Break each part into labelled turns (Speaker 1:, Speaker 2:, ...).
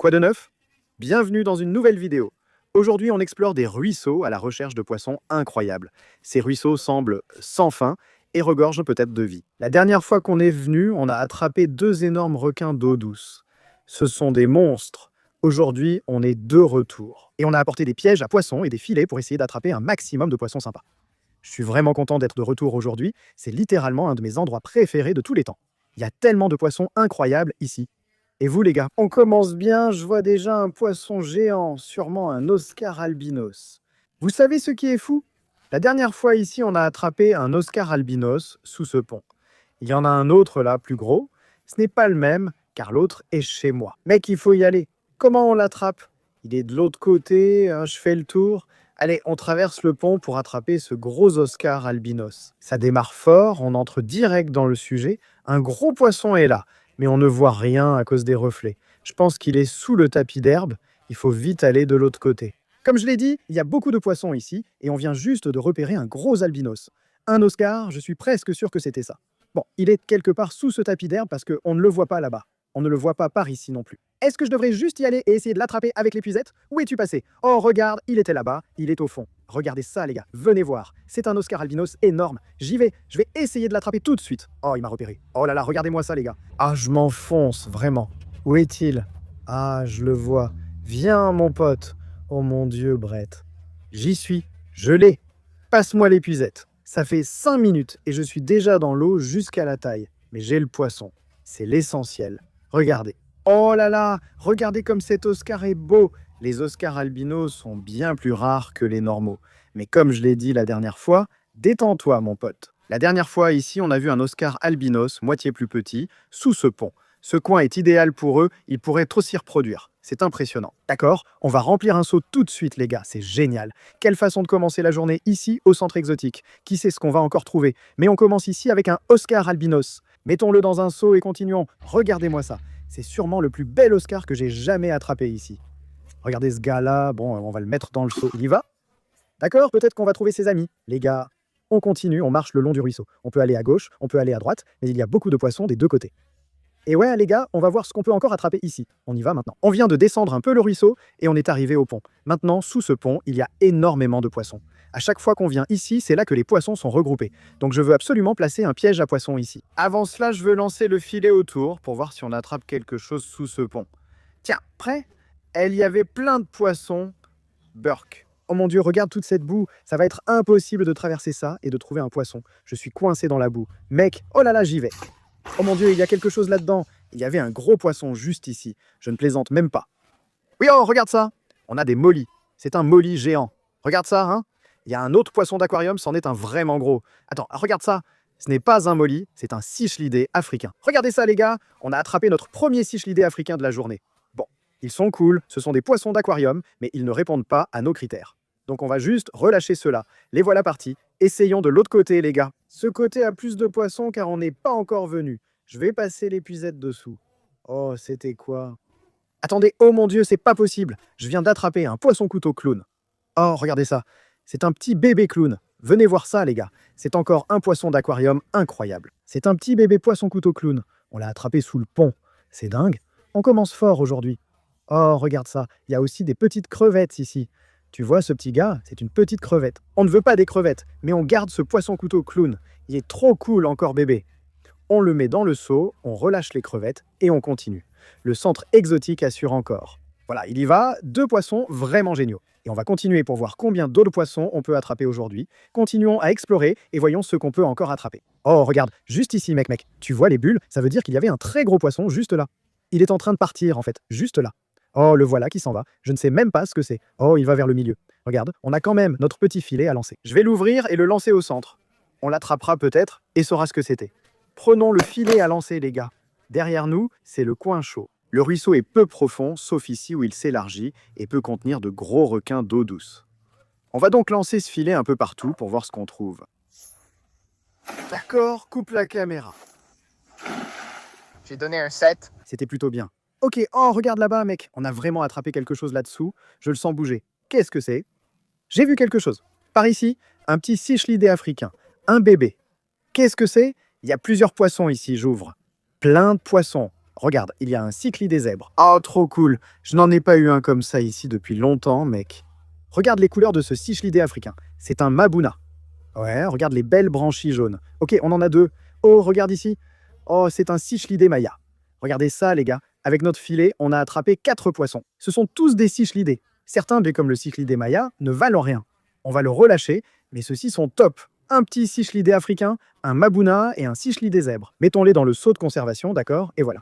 Speaker 1: Quoi de neuf? Bienvenue dans une nouvelle vidéo. Aujourd'hui, on explore des ruisseaux à la recherche de poissons incroyables. Ces ruisseaux semblent sans fin et regorgent peut-être de vie. La dernière fois qu'on est venu, on a attrapé deux énormes requins d'eau douce. Ce sont des monstres. Aujourd'hui, on est de retour. Et on a apporté des pièges à poissons et des filets pour essayer d'attraper un maximum de poissons sympas. Je suis vraiment content d'être de retour aujourd'hui. C'est littéralement un de mes endroits préférés de tous les temps. Il y a tellement de poissons incroyables ici. Et vous les gars? On commence bien, je vois déjà un poisson géant, sûrement un Oscar albinos. Vous savez ce qui est fou? La dernière fois ici, on a attrapé un Oscar albinos sous ce pont. Il y en a un autre là, plus gros. Ce n'est pas le même, car l'autre est chez moi. Mec, il faut y aller. Comment on l'attrape? Il est de l'autre côté, je fais le tour. Allez, on traverse le pont pour attraper ce gros Oscar albinos. Ça démarre fort, on entre direct dans le sujet. Un gros poisson est là, mais on ne voit rien à cause des reflets. Je pense qu'il est sous le tapis d'herbe. Il faut vite aller de l'autre côté. Comme je l'ai dit, il y a beaucoup de poissons ici, et on vient juste de repérer un gros albinos. Un Oscar, je suis presque sûr que c'était ça. Bon, il est quelque part sous ce tapis d'herbe parce qu'on ne le voit pas là-bas. On ne le voit pas par ici non plus. Est-ce que je devrais juste y aller et essayer de l'attraper avec l'épuisette? Où es-tu passé? Oh, regarde, il était là-bas, il est au fond. Regardez ça, les gars, venez voir. C'est un Oscar albinos énorme. J'y vais, je vais essayer de l'attraper tout de suite. Oh, il m'a repéré. Oh là là, regardez-moi ça, les gars. Ah, je m'enfonce, vraiment. Où est-il? Ah, je le vois. Viens, mon pote. Oh mon Dieu, Brett. J'y suis, je l'ai. Passe-moi l'épuisette. Ça fait 5 minutes et je suis déjà dans l'eau jusqu'à la taille. Mais j'ai le poisson. C'est l'essentiel. Regardez. Oh là là, regardez comme cet Oscar est beau. Les Oscars albinos sont bien plus rares que les normaux. Mais comme je l'ai dit la dernière fois, détends-toi mon pote. La dernière fois ici, on a vu un Oscar albinos, moitié plus petit, sous ce pont. Ce coin est idéal pour eux, ils pourraient trop s'y reproduire. C'est impressionnant. D'accord? On va remplir un seau tout de suite les gars, c'est génial. Quelle façon de commencer la journée ici au centre exotique. Qui sait ce qu'on va encore trouver? Mais on commence ici avec un Oscar albinos. Mettons-le dans un seau et continuons. Regardez-moi ça. C'est sûrement le plus bel Oscar que j'ai jamais attrapé ici. Regardez ce gars-là, bon, on va le mettre dans le seau. Il y va? D'accord, peut-être qu'on va trouver ses amis. Les gars, on continue, on marche le long du ruisseau. On peut aller à gauche, on peut aller à droite, mais il y a beaucoup de poissons des deux côtés. Et ouais, les gars, on va voir ce qu'on peut encore attraper ici. On y va maintenant. On vient de descendre un peu le ruisseau et on est arrivé au pont. Maintenant, sous ce pont, il y a énormément de poissons. À chaque fois qu'on vient ici, c'est là que les poissons sont regroupés. Donc je veux absolument placer un piège à poissons ici. Avant cela, je veux lancer le filet autour pour voir si on attrape quelque chose sous ce pont. Tiens, prêt? Il y avait plein de poissons. Burk. Oh mon Dieu, regarde toute cette boue. Ça va être impossible de traverser ça et de trouver un poisson. Je suis coincé dans la boue. Mec, oh là là, j'y vais. Oh mon Dieu, il y a quelque chose là-dedans. Il y avait un gros poisson juste ici. Je ne plaisante même pas. Oui, oh, regarde ça. On a des mollies. C'est un molly géant. Regarde ça, hein. Il y a un autre poisson d'aquarium, c'en est un vraiment gros. Attends, regarde ça. Ce n'est pas un molly, c'est un cichlidé africain. Regardez ça, les gars. On a attrapé notre premier cichlidé africain de la journée. Bon, ils sont cool. Ce sont des poissons d'aquarium, mais ils ne répondent pas à nos critères. Donc on va juste relâcher ceux-là. Les voilà partis. Essayons de l'autre côté, les gars. Ce côté a plus de poissons car on n'est pas encore venu. Je vais passer l'épuisette dessous. Oh, c'était quoi? Attendez, oh mon Dieu, c'est pas possible. Je viens d'attraper un poisson-couteau clown. Oh, regardez ça. C'est un petit bébé clown. Venez voir ça, les gars. C'est encore un poisson d'aquarium incroyable. C'est un petit bébé poisson-couteau clown. On l'a attrapé sous le pont. C'est dingue. On commence fort aujourd'hui. Oh, regarde ça. Il y a aussi des petites crevettes ici. Tu vois ce petit gars, c'est une petite crevette. On ne veut pas des crevettes, mais on garde ce poisson-couteau clown. Il est trop cool encore bébé. On le met dans le seau, on relâche les crevettes et on continue. Le centre exotique assure encore. Voilà, il y va, 2 poissons vraiment géniaux. Et on va continuer pour voir combien d'autres poissons on peut attraper aujourd'hui. Continuons à explorer et voyons ce qu'on peut encore attraper. Oh, regarde, juste ici, mec. Tu vois les bulles? Ça veut dire qu'il y avait un très gros poisson juste là. Il est en train de partir, en fait, juste là. Oh, le voilà qui s'en va. Je ne sais même pas ce que c'est. Oh, il va vers le milieu. Regarde, on a quand même notre petit filet à lancer. Je vais l'ouvrir et le lancer au centre. On l'attrapera peut-être et saura ce que c'était. Prenons le filet à lancer, les gars. Derrière nous, c'est le coin chaud. Le ruisseau est peu profond, sauf ici où il s'élargit et peut contenir de gros requins d'eau douce. On va donc lancer ce filet un peu partout pour voir ce qu'on trouve. D'accord, coupe la caméra.
Speaker 2: J'ai donné un 7.
Speaker 1: C'était plutôt bien. Ok, oh, regarde là-bas, mec. On a vraiment attrapé quelque chose là-dessous. Je le sens bouger. Qu'est-ce que c'est? J'ai vu quelque chose. Par ici, un petit cichlidé africain. Un bébé. Qu'est-ce que c'est? Il y a plusieurs poissons ici, j'ouvre. Plein de poissons. Regarde, il y a un cycli des zèbres. Oh, trop cool. Je n'en ai pas eu un comme ça ici depuis longtemps, mec. Regarde les couleurs de ce cichlidé africain. C'est un mabouna. Ouais, regarde les belles branchies jaunes. Ok, on en a deux. Oh, regarde ici. Oh, c'est un cichlidé maya. Regardez ça, les gars. Avec notre filet, on a attrapé 4 poissons. Ce sont tous des cichlidés. Certains, bien comme le cichlidé maya, ne valent rien. On va le relâcher, mais ceux-ci sont top. Un petit cichlidé africain, un mabouna et un cichlidé zèbre. Mettons-les dans le seau de conservation, d'accord? Et voilà.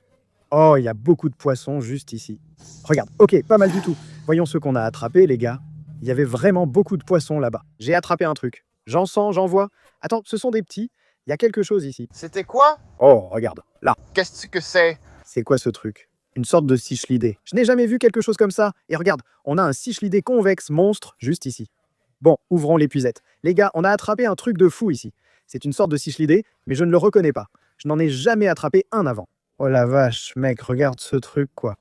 Speaker 1: Oh, il y a beaucoup de poissons juste ici. Regarde, ok, pas mal du tout. Voyons ce qu'on a attrapé, les gars. Il y avait vraiment beaucoup de poissons là-bas. J'ai attrapé un truc. J'en sens, j'en vois. Attends, ce sont des petits. Il y a quelque chose ici.
Speaker 2: C'était quoi?
Speaker 1: Oh, regarde, là.
Speaker 2: Qu'est-ce que c'est?
Speaker 1: C'est quoi ce truc? Une sorte de cichlidé. Je n'ai jamais vu quelque chose comme ça. Et regarde, on a un cichlidé convexe monstre juste ici. Bon, ouvrons l'épuisette. Les gars, on a attrapé un truc de fou ici. C'est une sorte de cichlidé, mais je ne le reconnais pas. Je n'en ai jamais attrapé un avant. Oh la vache, mec, regarde ce truc, quoi.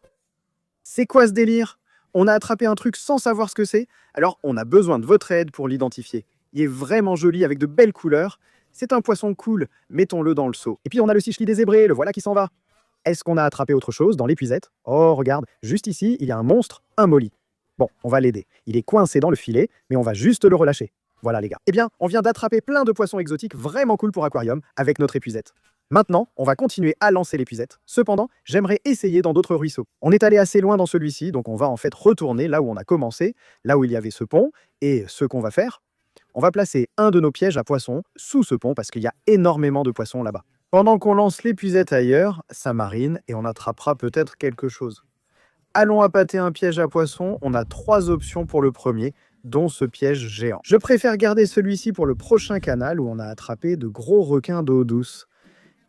Speaker 1: C'est quoi ce délire? On a attrapé un truc sans savoir ce que c'est, alors on a besoin de votre aide pour l'identifier. Il est vraiment joli avec de belles couleurs. C'est un poisson cool, mettons-le dans le seau. Et puis on a le cichlidé zébré, le voilà qui s'en va. Est-ce qu'on a attrapé autre chose dans l'épuisette? Oh, regarde, juste ici, il y a un monstre, un molly. Bon, on va l'aider. Il est coincé dans le filet, mais on va juste le relâcher. Voilà les gars. Eh bien, on vient d'attraper plein de poissons exotiques vraiment cool pour aquarium avec notre épuisette. Maintenant, on va continuer à lancer l'épuisette. Cependant, j'aimerais essayer dans d'autres ruisseaux. On est allé assez loin dans celui-ci, donc on va en fait retourner là où on a commencé, là où il y avait ce pont. Et ce qu'on va faire, on va placer un de nos pièges à poissons sous ce pont parce qu'il y a énormément de poissons là-bas. Pendant qu'on lance l'épuisette ailleurs, ça marine et on attrapera peut-être quelque chose. Allons appâter un piège à poissons. On a 3 options pour le premier, dont ce piège géant. Je préfère garder celui-ci pour le prochain canal où on a attrapé de gros requins d'eau douce.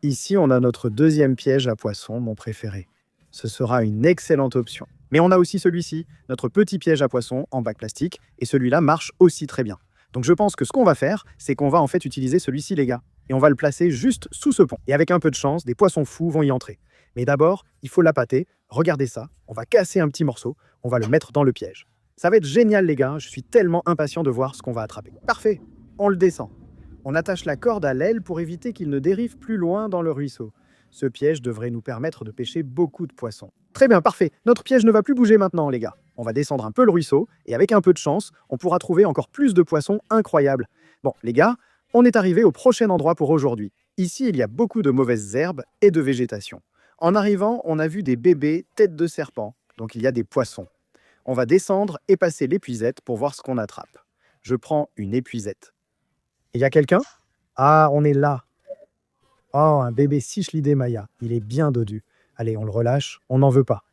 Speaker 1: Ici, on a notre deuxième piège à poissons, mon préféré. Ce sera une excellente option. Mais on a aussi celui-ci, notre petit piège à poissons en bac plastique, et celui-là marche aussi très bien. Donc je pense que ce qu'on va faire, c'est qu'on va en fait utiliser celui-ci, les gars. Et on va le placer juste sous ce pont. Et avec un peu de chance, des poissons fous vont y entrer. Mais d'abord, il faut l'appâter. Regardez ça, on va casser un petit morceau, on va le mettre dans le piège. Ça va être génial, les gars, je suis tellement impatient de voir ce qu'on va attraper. Parfait, on le descend. On attache la corde à l'aile pour éviter qu'il ne dérive plus loin dans le ruisseau. Ce piège devrait nous permettre de pêcher beaucoup de poissons. Très bien, parfait. Notre piège ne va plus bouger maintenant, les gars. On va descendre un peu le ruisseau, et avec un peu de chance, on pourra trouver encore plus de poissons incroyables. Bon, les gars, on est arrivé au prochain endroit pour aujourd'hui. Ici, il y a beaucoup de mauvaises herbes et de végétation. En arrivant, on a vu des bébés têtes de serpent, donc il y a des poissons. On va descendre et passer l'épuisette pour voir ce qu'on attrape. Je prends une épuisette. Il y a quelqu'un? Ah, on est là. Oh, un bébé cichlidé maya. Il est bien dodu. Allez, on le relâche. On n'en veut pas.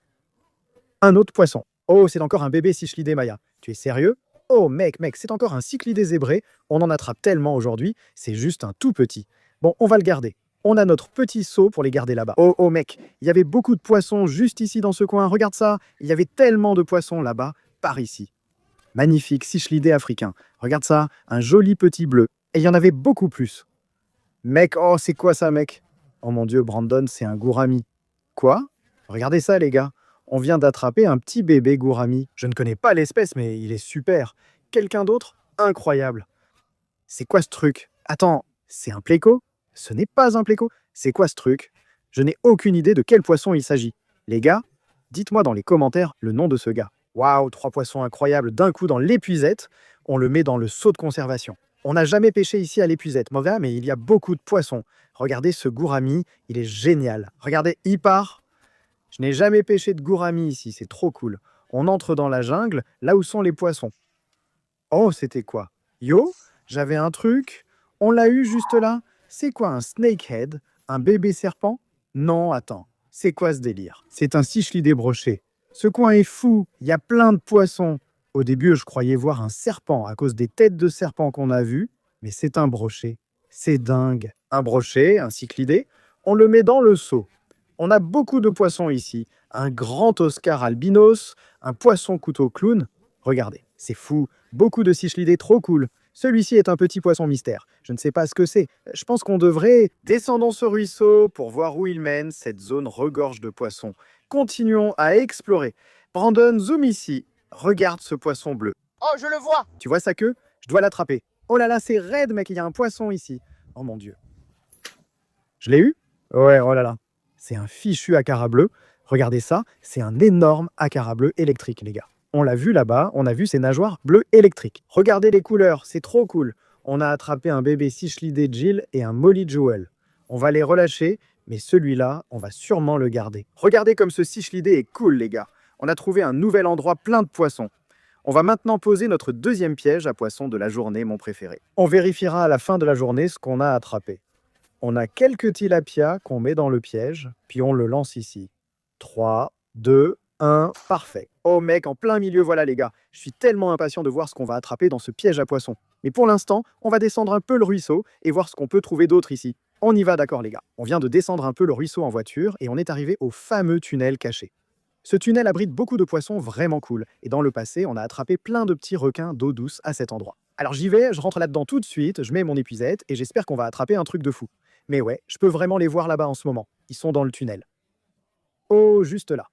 Speaker 1: Un autre poisson. Oh, c'est encore un bébé cichlidé maya. Tu es sérieux? Oh, mec, c'est encore un cyclidé zébré. On en attrape tellement aujourd'hui. C'est juste un tout petit. Bon, on va le garder. On a notre petit seau pour les garder là-bas. Oh, mec, il y avait beaucoup de poissons juste ici dans ce coin. Regarde ça. Il y avait tellement de poissons là-bas, par ici. Magnifique cichlidé africain. Regarde ça, un joli petit bleu. Et il y en avait beaucoup plus. Mec, oh, c'est quoi ça, mec? Oh mon Dieu, Brandon, c'est un gourami. Quoi? Regardez ça, les gars. On vient d'attraper un petit bébé gourami. Je ne connais pas l'espèce, mais il est super. Quelqu'un d'autre? Incroyable. C'est quoi ce truc? Attends, c'est un pléco? Ce n'est pas un pléco. C'est quoi ce truc? Je n'ai aucune idée de quel poisson il s'agit. Les gars, dites-moi dans les commentaires le nom de ce gars. Waouh, 3 poissons incroyables d'un coup dans l'épuisette. On le met dans le seau de conservation. On n'a jamais pêché ici à l'épuisette, mauvais, mais il y a beaucoup de poissons. Regardez ce gourami, il est génial. Regardez, il part. Je n'ai jamais pêché de gourami ici, c'est trop cool. On entre dans la jungle, là où sont les poissons. Oh, c'était quoi? Yo, j'avais un truc. On l'a eu juste là. C'est quoi un snakehead? Un bébé serpent? Non, attends. C'est quoi ce délire? C'est un cichlidé broché. Ce coin est fou, il y a plein de poissons. Au début, je croyais voir un serpent à cause des têtes de serpent qu'on a vues, mais c'est un brochet. C'est dingue. Un brochet, un cyclidé, on le met dans le seau. On a beaucoup de poissons ici. Un grand Oscar albinos, un poisson couteau clown. Regardez, c'est fou. Beaucoup de cichlidés trop cool. Celui-ci est un petit poisson mystère. Je ne sais pas ce que c'est. Je pense qu'on devrait... Descendons ce ruisseau pour voir où il mène. Cette zone regorge de poissons. Continuons à explorer. Brandon, zoom ici. Regarde ce poisson bleu.
Speaker 2: Oh, je le vois!
Speaker 1: Tu vois sa queue? Je dois l'attraper. Oh là là, c'est raide, mec. Il y a un poisson ici. Oh mon Dieu. Je l'ai eu? Ouais, oh là là. C'est un fichu acara bleu. Regardez ça, c'est un énorme acara bleu électrique, les gars. On l'a vu là-bas, on a vu ces nageoires bleues électriques. Regardez les couleurs, c'est trop cool. On a attrapé un bébé Cichlidé Jill et un Molly Jewel. On va les relâcher, mais celui-là, on va sûrement le garder. Regardez comme ce Cichlidé est cool, les gars. On a trouvé un nouvel endroit plein de poissons. On va maintenant poser notre deuxième piège à poissons de la journée, mon préféré. On vérifiera à la fin de la journée ce qu'on a attrapé. On a quelques tilapias qu'on met dans le piège, puis on le lance ici. 3, 2, 1, parfait. Oh mec, en plein milieu, voilà les gars. Je suis tellement impatient de voir ce qu'on va attraper dans ce piège à poissons. Mais pour l'instant, on va descendre un peu le ruisseau et voir ce qu'on peut trouver d'autre ici. On y va, d'accord les gars. On vient de descendre un peu le ruisseau en voiture et on est arrivé au fameux tunnel caché. Ce tunnel abrite beaucoup de poissons vraiment cool. Et dans le passé, on a attrapé plein de petits requins d'eau douce à cet endroit. Alors j'y vais, je rentre là-dedans tout de suite, je mets mon épuisette et j'espère qu'on va attraper un truc de fou. Mais ouais, je peux vraiment les voir là-bas en ce moment. Ils sont dans le tunnel. Oh, juste là.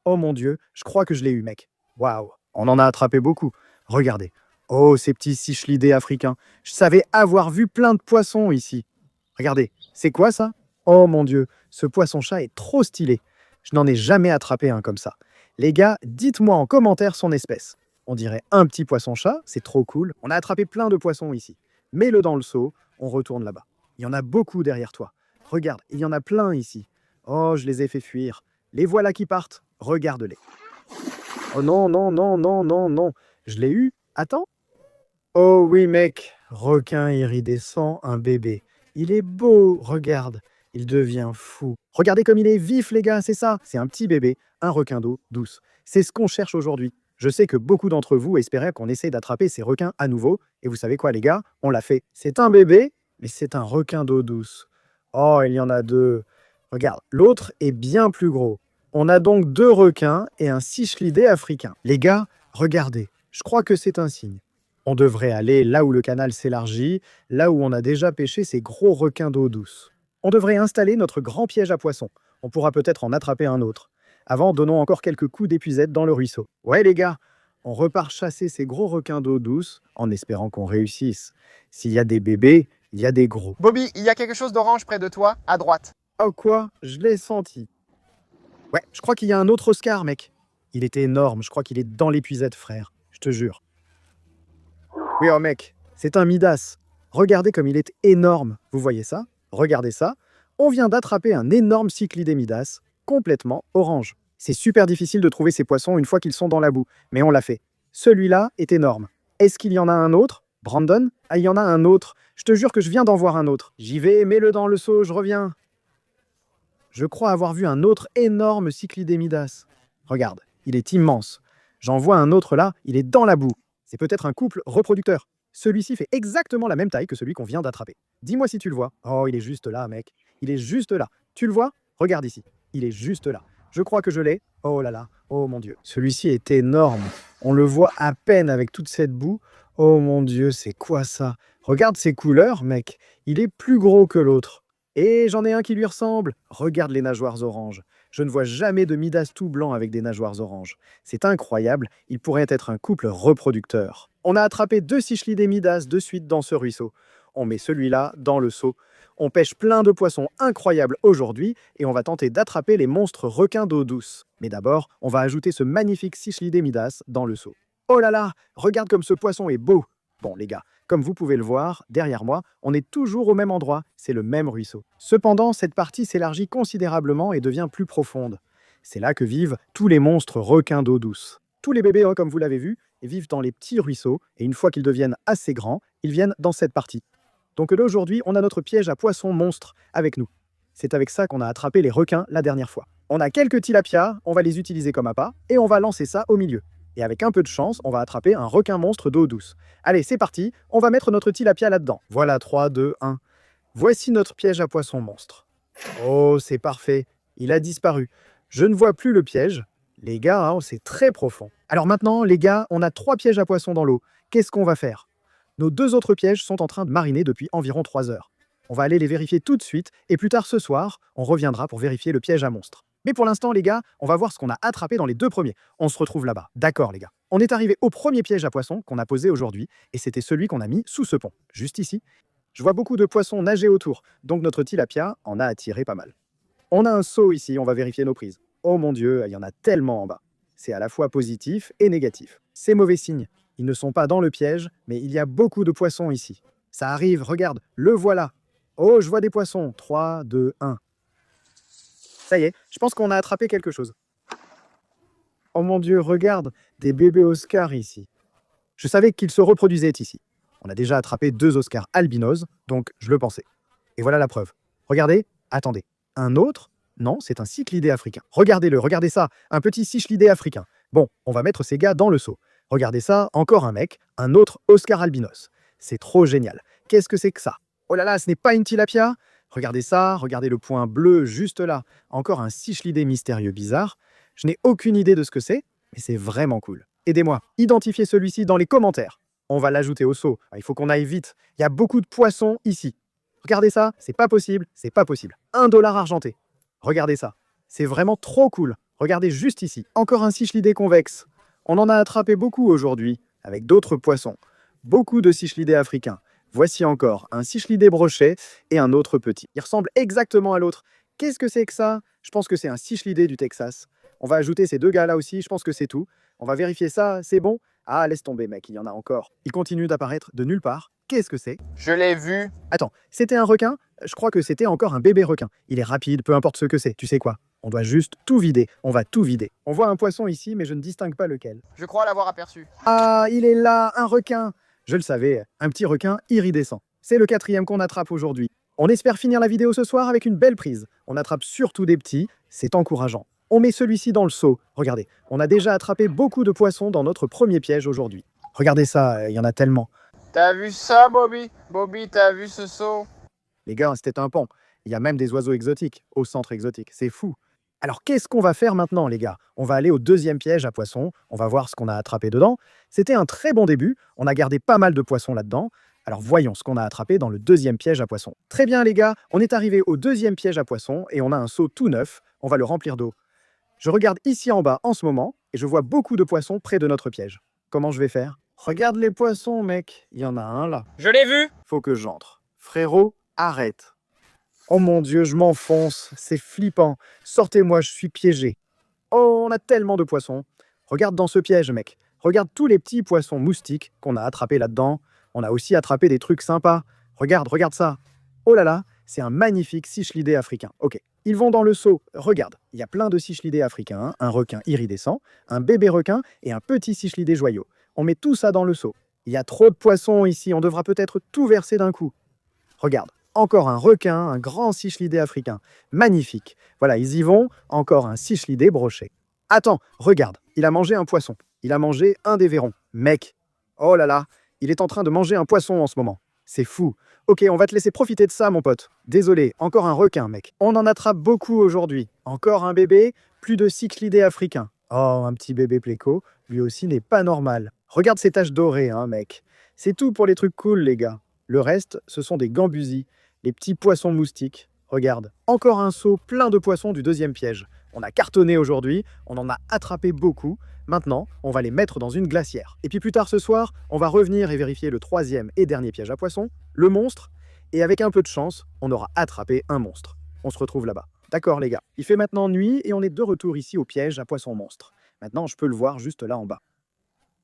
Speaker 1: Oh mon Dieu, je crois que je l'ai eu, mec. Waouh, on en a attrapé beaucoup. Regardez. Oh, ces petits cichlidés africains. Je savais avoir vu plein de poissons ici. Regardez, c'est quoi ça? Oh mon Dieu, ce poisson-chat est trop stylé. Je n'en ai jamais attrapé un comme ça. Les gars, dites-moi en commentaire son espèce. On dirait un petit poisson-chat, c'est trop cool. On a attrapé plein de poissons ici. Mets-le dans le seau, on retourne là-bas. Il y en a beaucoup derrière toi. Regarde, il y en a plein ici. Oh, je les ai fait fuir. Les voilà qui partent. Regarde-les. Oh non, non, non, non, non, non. Je l'ai eu? Attends. Oh oui, mec. Requin iridescent, un bébé. Il est beau, regarde. Il devient fou. Regardez comme il est vif, les gars, c'est ça. C'est un petit bébé, un requin d'eau douce. C'est ce qu'on cherche aujourd'hui. Je sais que beaucoup d'entre vous espéraient qu'on essaye d'attraper ces requins à nouveau. Et vous savez quoi, les gars? On l'a fait. C'est un bébé, mais c'est un requin d'eau douce. Oh, il y en a deux. Regarde, l'autre est bien plus gros. On a donc 2 requins et un cichlidé africain. Les gars, regardez, je crois que c'est un signe. On devrait aller là où le canal s'élargit, là où on a déjà pêché ces gros requins d'eau douce. On devrait installer notre grand piège à poissons. On pourra peut-être en attraper un autre. Avant, donnons encore quelques coups d'épuisette dans le ruisseau. Ouais les gars, on repart chasser ces gros requins d'eau douce en espérant qu'on réussisse. S'il y a des bébés, il y a des gros.
Speaker 2: Bobby, il y a quelque chose d'orange près de toi, à droite.
Speaker 1: Oh quoi? Je l'ai senti. Ouais, je crois qu'il y a un autre Oscar, mec. Il était énorme, je crois qu'il est dans l'épuisette, frère. Je te jure. Oui, oh mec, c'est un Midas. Regardez comme il est énorme. Vous voyez ça? Regardez ça. On vient d'attraper un énorme cyclidé Midas, complètement orange. C'est super difficile de trouver ces poissons une fois qu'ils sont dans la boue, mais on l'a fait. Celui-là est énorme. Est-ce qu'il y en a un autre? Brandon? Ah, il y en a un autre. Je te jure que je viens d'en voir un autre. J'y vais, mets-le dans le seau, je reviens. Je crois avoir vu un autre énorme cyclidé Midas. Regarde, il est immense. J'en vois un autre là, il est dans la boue. C'est peut-être un couple reproducteur. Celui-ci fait exactement la même taille que celui qu'on vient d'attraper. Dis-moi si tu le vois. Oh, il est juste là, mec. Il est juste là. Tu le vois? Regarde ici. Il est juste là. Je crois que je l'ai. Oh là là. Oh mon Dieu. Celui-ci est énorme. On le voit à peine avec toute cette boue. Oh mon Dieu, c'est quoi ça? Regarde ses couleurs, mec. Il est plus gros que l'autre. Et j'en ai un qui lui ressemble. Regarde les nageoires oranges. Je ne vois jamais de Midas tout blanc avec des nageoires oranges. C'est incroyable, il pourrait être un couple reproducteur. On a attrapé 2 cichlidés Midas de suite dans ce ruisseau. On met celui-là dans le seau. On pêche plein de poissons incroyables aujourd'hui et on va tenter d'attraper les monstres requins d'eau douce. Mais d'abord, on va ajouter ce magnifique cichlidé Midas dans le seau. Oh là là, regarde comme ce poisson est beau! Bon les gars, comme vous pouvez le voir, derrière moi, on est toujours au même endroit, c'est le même ruisseau. Cependant, cette partie s'élargit considérablement et devient plus profonde. C'est là que vivent tous les monstres requins d'eau douce. Tous les bébés, comme vous l'avez vu, vivent dans les petits ruisseaux, et une fois qu'ils deviennent assez grands, ils viennent dans cette partie. Donc là, aujourd'hui, on a notre piège à poissons monstres avec nous. C'est avec ça qu'on a attrapé les requins la dernière fois. On a quelques tilapias, on va les utiliser comme appât, et on va lancer ça au milieu. Et avec un peu de chance, on va attraper un requin monstre d'eau douce. Allez, c'est parti, on va mettre notre tilapia là-dedans. Voilà, 3, 2, 1. Voici notre piège à poisson monstre. Oh, c'est parfait, il a disparu. Je ne vois plus le piège. Les gars, hein, c'est très profond. Alors maintenant, les gars, on a 3 pièges à poissons dans l'eau. Qu'est-ce qu'on va faire? Nos 2 autres pièges sont en train de mariner depuis environ 3 heures. On va aller les vérifier tout de suite, et plus tard ce soir, on reviendra pour vérifier le piège à monstre. Mais pour l'instant, les gars, on va voir ce qu'on a attrapé dans les 2 premiers. On se retrouve là-bas. D'accord, les gars. On est arrivé au premier piège à poissons qu'on a posé aujourd'hui, et c'était celui qu'on a mis sous ce pont, juste ici. Je vois beaucoup de poissons nager autour, donc notre tilapia en a attiré pas mal. On a un seau ici, on va vérifier nos prises. Oh mon Dieu, il y en a tellement en bas. C'est à la fois positif et négatif. C'est mauvais signe. Ils ne sont pas dans le piège, mais il y a beaucoup de poissons ici. Ça arrive, regarde, le voilà. Oh, je vois des poissons. 3, 2, 1. Ça y est, je pense qu'on a attrapé quelque chose. Oh mon Dieu, regarde, des bébés Oscars ici. Je savais qu'ils se reproduisaient ici. On a déjà attrapé 2 Oscars albinos, donc je le pensais. Et voilà la preuve. Regardez, attendez. Un autre? Non, c'est un cyclidé africain. Regardez-le, regardez ça, un petit cyclidé africain. Bon, on va mettre ces gars dans le seau. Regardez ça, encore un mec, un autre Oscar albinos. C'est trop génial. Qu'est-ce que c'est que ça? Oh là là, ce n'est pas une tilapia? Regardez ça, regardez le point bleu juste là. Encore un cyclidé mystérieux bizarre. Je n'ai aucune idée de ce que c'est, mais c'est vraiment cool. Aidez-moi, identifiez celui-ci dans les commentaires. On va l'ajouter au seau. Il faut qu'on aille vite. Il y a beaucoup de poissons ici. Regardez ça, c'est pas possible, c'est pas possible. 1 dollar argenté. Regardez ça, c'est vraiment trop cool. Regardez juste ici, encore un cichlidé convexe. On en a attrapé beaucoup aujourd'hui, avec d'autres poissons. Beaucoup de cichlidés africains. Voici encore un cichlidé brochet et un autre petit. Il ressemble exactement à l'autre. Qu'est-ce que c'est que ça? Je pense que c'est un cichlidé du Texas. On va ajouter ces 2 gars là aussi, je pense que c'est tout. On va vérifier ça, c'est bon? Ah, laisse tomber mec, il y en a encore. Il continue d'apparaître de nulle part. Qu'est-ce que c'est?
Speaker 2: Je l'ai vu.
Speaker 1: Attends, c'était un requin? Je crois que c'était encore un bébé requin. Il est rapide, peu importe ce que c'est. Tu sais quoi? On doit juste tout vider. On va tout vider. On voit un poisson ici, mais je ne distingue pas lequel.
Speaker 2: Je crois l'avoir aperçu.
Speaker 1: Ah, il est là, un requin! Je le savais, un petit requin iridescent. C'est le 4e qu'on attrape aujourd'hui. On espère finir la vidéo ce soir avec une belle prise. On attrape surtout des petits, c'est encourageant. On met celui-ci dans le seau. Regardez, on a déjà attrapé beaucoup de poissons dans notre premier piège aujourd'hui. Regardez ça, il y en a tellement.
Speaker 2: T'as vu ça, Bobby? Bobby, t'as vu ce seau?
Speaker 1: Les gars, c'était un pont. Il y a même des oiseaux exotiques, au centre exotique. C'est fou. Alors, qu'est-ce qu'on va faire maintenant, les gars? On va aller au 2e piège à poissons. On va voir ce qu'on a attrapé dedans. C'était un très bon début. On a gardé pas mal de poissons là-dedans. Alors, voyons ce qu'on a attrapé dans le 2e piège à poissons. Très bien, les gars. On est arrivé au 2e piège à poissons et on a un seau tout neuf. On va le remplir d'eau. Je regarde ici en bas en ce moment et je vois beaucoup de poissons près de notre piège. Comment je vais faire? Regarde les poissons, mec. Il y en a un là.
Speaker 2: Je l'ai vu.
Speaker 1: Faut que j'entre. Frérot, arrête. Oh mon Dieu, je m'enfonce. C'est flippant. Sortez-moi, je suis piégé. Oh, on a tellement de poissons. Regarde dans ce piège, mec. Regarde tous les petits poissons moustiques qu'on a attrapés là-dedans. On a aussi attrapé des trucs sympas. Regarde, regarde ça. Oh là là, c'est un magnifique cichlidé africain. Ok, ils vont dans le seau. Regarde, il y a plein de cichlidés africains, un requin iridescent, un bébé requin et un petit cichlidé joyau. On met tout ça dans le seau. Il y a trop de poissons ici, on devra peut-être tout verser d'un coup. Regarde, encore un requin, un grand cichlidé africain. Magnifique. Voilà, ils y vont. Encore un cichlidé brochet. Attends, regarde, il a mangé un poisson. Il a mangé un des vairons. Mec, oh là là, il est en train de manger un poisson en ce moment. C'est fou. Ok, on va te laisser profiter de ça, mon pote. Désolé, encore un requin, mec. On en attrape beaucoup aujourd'hui. Encore un bébé, plus de cichlidés africains. Oh, un petit bébé pléco, lui aussi n'est pas normal. Regarde ces taches dorées, hein, mec. C'est tout pour les trucs cool, les gars. Le reste, ce sont des gambusies, les petits poissons moustiques. Regarde, encore un seau plein de poissons du 2e piège. On a cartonné aujourd'hui, on en a attrapé beaucoup. Maintenant, on va les mettre dans une glacière. Et puis plus tard ce soir, on va revenir et vérifier le 3e et dernier piège à poissons, le monstre. Et avec un peu de chance, on aura attrapé un monstre. On se retrouve là-bas. D'accord, les gars. Il fait maintenant nuit et on est de retour ici au piège à poissons monstre. Maintenant, je peux le voir juste là en bas.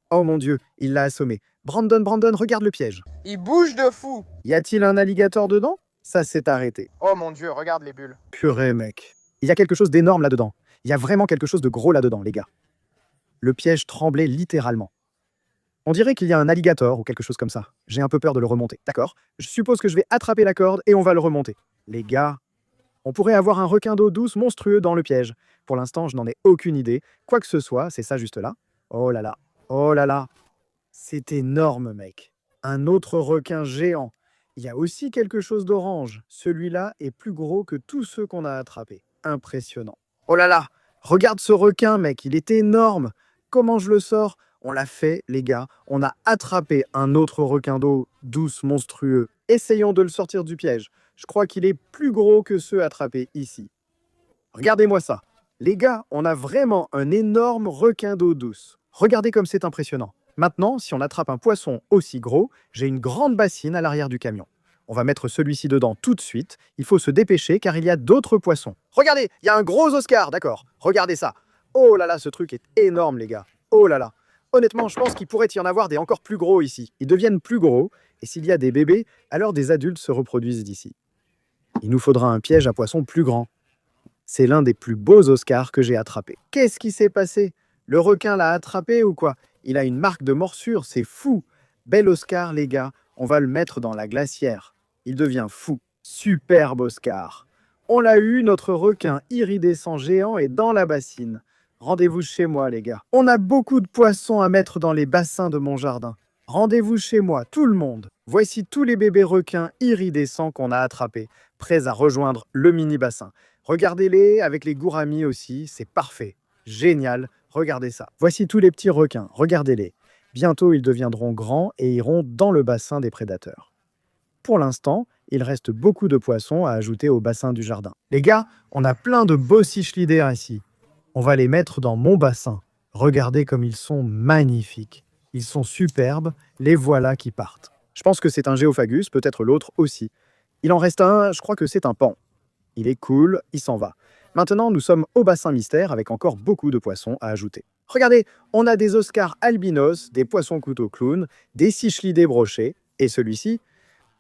Speaker 1: Oh mon Dieu, il l'a assommé. Brandon, regarde le piège.
Speaker 2: Il bouge de fou.
Speaker 1: Y a-t-il un alligator dedans? Ça s'est arrêté.
Speaker 2: Oh mon Dieu, regarde les bulles.
Speaker 1: Purée, mec. Il y a quelque chose d'énorme là-dedans. Il y a vraiment quelque chose de gros là-dedans, les gars. Le piège tremblait littéralement. On dirait qu'il y a un alligator ou quelque chose comme ça. J'ai un peu peur de le remonter. D'accord. Je suppose que je vais attraper la corde et on va le remonter. Les gars, on pourrait avoir un requin d'eau douce monstrueux dans le piège. Pour l'instant, je n'en ai aucune idée. Quoi que ce soit, c'est ça juste là. Oh là là. Oh là là. C'est énorme, mec. Un autre requin géant. Il y a aussi quelque chose d'orange. Celui-là est plus gros que tous ceux qu'on a attrapés. Impressionnant. Oh là là. Regarde ce requin, mec. Il est énorme. Comment je le sors? On l'a fait, les gars. On a attrapé un autre requin d'eau douce monstrueux. Essayons de le sortir du piège. Je crois qu'il est plus gros que ceux attrapés ici. Regardez-moi ça. Les gars, on a vraiment un énorme requin d'eau douce. Regardez comme c'est impressionnant. Maintenant, si on attrape un poisson aussi gros, j'ai une grande bassine à l'arrière du camion. On va mettre celui-ci dedans tout de suite. Il faut se dépêcher car il y a d'autres poissons. Regardez, il y a un gros Oscar, d'accord. Regardez ça. Oh là là, ce truc est énorme, les gars. Oh là là. Honnêtement, je pense qu'il pourrait y en avoir des encore plus gros ici. Ils deviennent plus gros, et s'il y a des bébés, alors des adultes se reproduisent d'ici. Il nous faudra un piège à poissons plus grand. C'est l'un des plus beaux Oscars que j'ai attrapé. Qu'est-ce qui s'est passé? Le requin l'a attrapé ou quoi? Il a une marque de morsure, c'est fou. Bel Oscar, les gars. On va le mettre dans la glacière. Il devient fou. Superbe Oscar. On l'a eu, notre requin iridescent géant est dans la bassine. Rendez-vous chez moi, les gars. On a beaucoup de poissons à mettre dans les bassins de mon jardin. Rendez-vous chez moi, tout le monde. Voici tous les bébés requins iridescents qu'on a attrapés, prêts à rejoindre le mini-bassin. Regardez-les avec les gouramis aussi, c'est parfait. Génial, regardez ça. Voici tous les petits requins, regardez-les. Bientôt, ils deviendront grands et iront dans le bassin des prédateurs. Pour l'instant, il reste beaucoup de poissons à ajouter au bassin du jardin. Les gars, on a plein de beaux cichlidaires ici. On va les mettre dans mon bassin. Regardez comme ils sont magnifiques. Ils sont superbes, les voilà qui partent. Je pense que c'est un géophagus, peut-être l'autre aussi. Il en reste un, je crois que c'est un pan. Il est cool, il s'en va. Maintenant, nous sommes au bassin mystère avec encore beaucoup de poissons à ajouter. Regardez, on a des Oscars albinos, des poissons couteaux clowns, des cichlidés brochés, et celui-ci,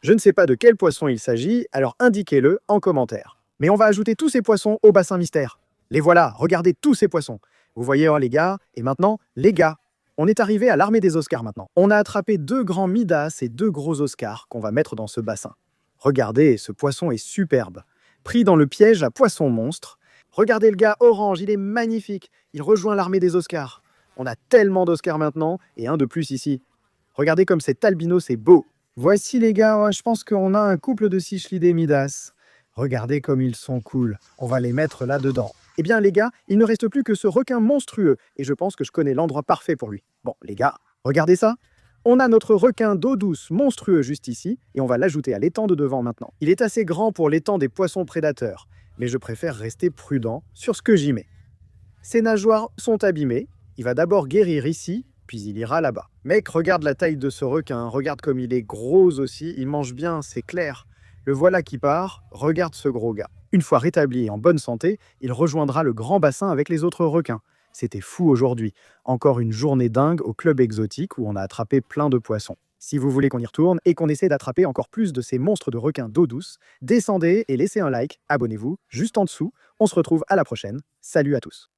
Speaker 1: je ne sais pas de quel poisson il s'agit, alors indiquez-le en commentaire. Mais on va ajouter tous ces poissons au bassin mystère. Les voilà, regardez tous ces poissons. Vous voyez, hein, les gars, et maintenant, les gars. On est arrivé à l'armée des Oscars maintenant. On a attrapé 2 grands Midas et 2 gros Oscars qu'on va mettre dans ce bassin. Regardez, ce poisson est superbe. Pris dans le piège à poisson monstre. Regardez le gars orange, il est magnifique. Il rejoint l'armée des Oscars. On a tellement d'Oscars maintenant, et un de plus ici. Regardez comme cet albino, c'est beau. Voici les gars, je pense qu'on a un couple de cichlidés Midas. Regardez comme ils sont cool. On va les mettre là-dedans. Eh bien les gars, il ne reste plus que ce requin monstrueux, et je pense que je connais l'endroit parfait pour lui. Bon les gars, regardez ça. On a notre requin d'eau douce monstrueux juste ici, et on va l'ajouter à l'étang de devant maintenant. Il est assez grand pour l'étang des poissons prédateurs, mais je préfère rester prudent sur ce que j'y mets. Ses nageoires sont abîmées, il va d'abord guérir ici, puis il ira là-bas. Mec, regarde la taille de ce requin, regarde comme il est gros aussi, il mange bien, c'est clair. Le voilà qui part, regarde ce gros gars. Une fois rétabli et en bonne santé, il rejoindra le grand bassin avec les autres requins. C'était fou aujourd'hui. Encore une journée dingue au club exotique où on a attrapé plein de poissons. Si vous voulez qu'on y retourne et qu'on essaie d'attraper encore plus de ces monstres de requins d'eau douce, descendez et laissez un like, abonnez-vous juste en dessous. On se retrouve à la prochaine. Salut à tous.